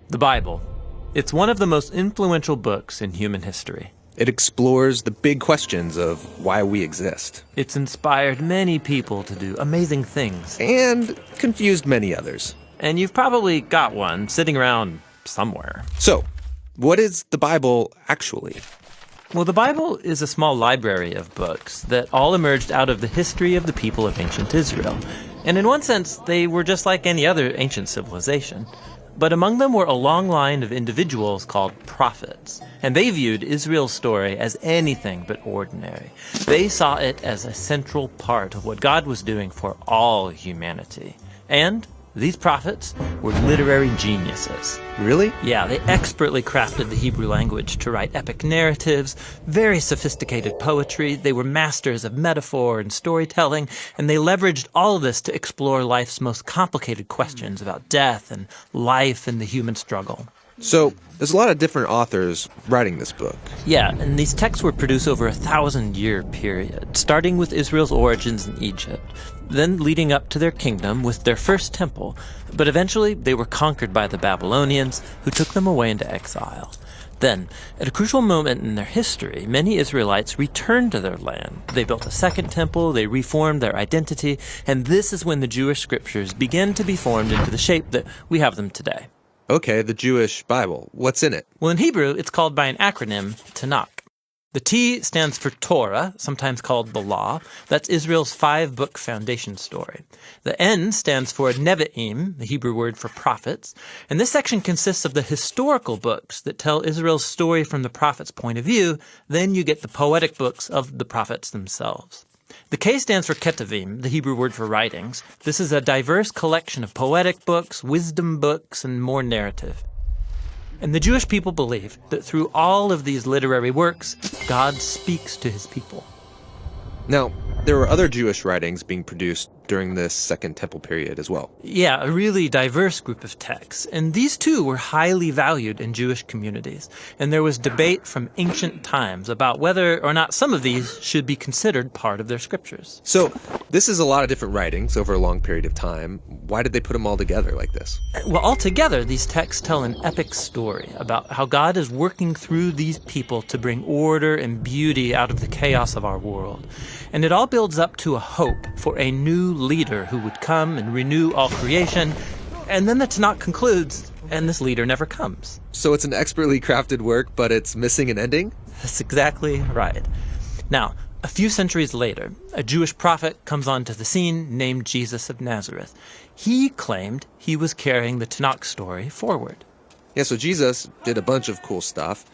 The Bible. It's one of the most influential books in human history. It explores the big questions of why we exist. It's inspired many people to do amazing things. And confused many others. And you've probably got one sitting around somewhere. So, what is the Bible actually? Well, the Bible is a small library of books that all emerged out of the history of the people of ancient Israel. And in one sense, they were just like any other ancient civilization. But among them were a long line of individuals called prophets. And they viewed Israel's story as anything but ordinary. They saw it as a central part of what God was doing for all humanity. And these prophets were literary geniuses. Really? Yeah, they expertly crafted the Hebrew language to write epic narratives, very sophisticated poetry. They were masters of metaphor and storytelling, and they leveraged all of this to explore life's most complicated questions about death and life and the human struggle. So, there's a lot of different authors writing this book. Yeah, and these texts were produced over a 1,000-year period, starting with Israel's origins in Egypt, then leading up to their kingdom with their first temple. But eventually, they were conquered by the Babylonians, who took them away into exile. Then, at a crucial moment in their history, many Israelites returned to their land. They built a second temple, they reformed their identity, and this is when the Jewish scriptures began to be formed into the shape that we have them today. Okay, the Jewish Bible. What's in it? Well, in Hebrew, it's called by an acronym, Tanakh. The T stands for Torah, sometimes called the Law. That's Israel's 5-book foundation story. The N stands for Nevi'im, the Hebrew word for prophets. And this section consists of the historical books that tell Israel's story from the prophet's point of view. Then you get the poetic books of the prophets themselves. The K stands for Ketuvim, the Hebrew word for writings. This is a diverse collection of poetic books, wisdom books, and more narrative. And the Jewish people believe that through all of these literary works, God speaks to his people. Now, there were other Jewish writings being produced during this Second Temple period as well. Yeah, a really diverse group of texts. And these too were highly valued in Jewish communities. And there was debate from ancient times about whether or not some of these should be considered part of their scriptures. So, this is a lot of different writings over a long period of time. Why did they put them all together like this? Well, altogether, these texts tell an epic story about how God is working through these people to bring order and beauty out of the chaos of our world. And it all builds up to a hope for a new leader who would come and renew all creation. And then the Tanakh concludes, and this leader never comes. So it's an expertly crafted work, but it's missing an ending? That's exactly right. Now, a few centuries later, a Jewish prophet comes onto the scene named Jesus of Nazareth. He claimed he was carrying the Tanakh story forward. Yeah, so Jesus did a bunch of cool stuff,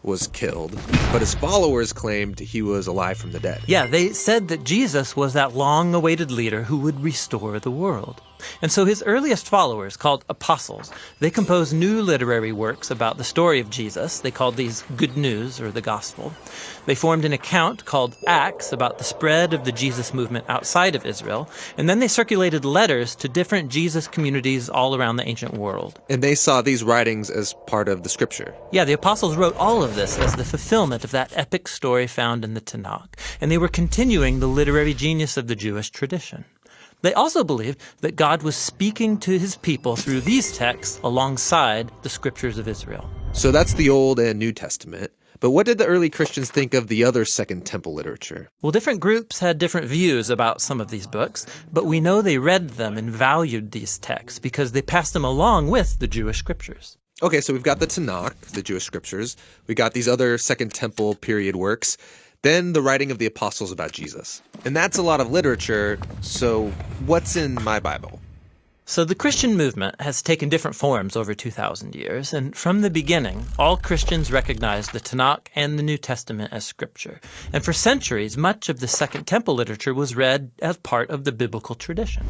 was killed, but his followers claimed he was alive from the dead. Yeah, they said that Jesus was that long-awaited leader who would restore the world. And so his earliest followers, called apostles, they composed new literary works about the story of Jesus. They called these Good News, or the Gospel. They formed an account called Acts about the spread of the Jesus movement outside of Israel. And then they circulated letters to different Jesus communities all around the ancient world. And they saw these writings as part of the scripture. Yeah, the apostles wrote all of this as the fulfillment of that epic story found in the Tanakh. And they were continuing the literary genius of the Jewish tradition. They also believed that God was speaking to his people through these texts alongside the scriptures of Israel. So that's the Old and New Testament. But what did the early Christians think of the other Second Temple literature? Well, different groups had different views about some of these books, but we know they read them and valued these texts because they passed them along with the Jewish scriptures. Okay, so we've got the Tanakh, the Jewish scriptures. We got these other Second Temple period works. Then the writing of the apostles about Jesus. And that's a lot of literature, so what's in my Bible? So the Christian movement has taken different forms over 2,000 years, and from the beginning, all Christians recognized the Tanakh and the New Testament as scripture. And for centuries, much of the Second Temple literature was read as part of the biblical tradition.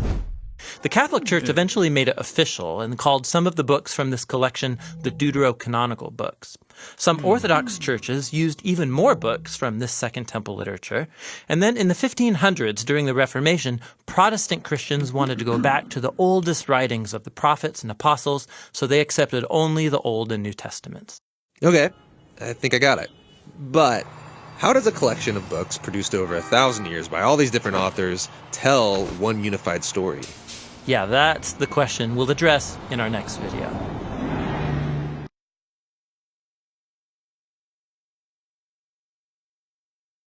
The Catholic Church eventually made it official and called some of the books from this collection the deuterocanonical books. Some Orthodox churches used even more books from this Second Temple literature. And then in the 1500s, during the Reformation, Protestant Christians wanted to go back to the oldest writings of the prophets and apostles, so they accepted only the Old and New Testaments. Okay, I think I got it. But how does a collection of books produced over 1,000 years by all these different authors tell one unified story? Yeah, that's the question we'll address in our next video.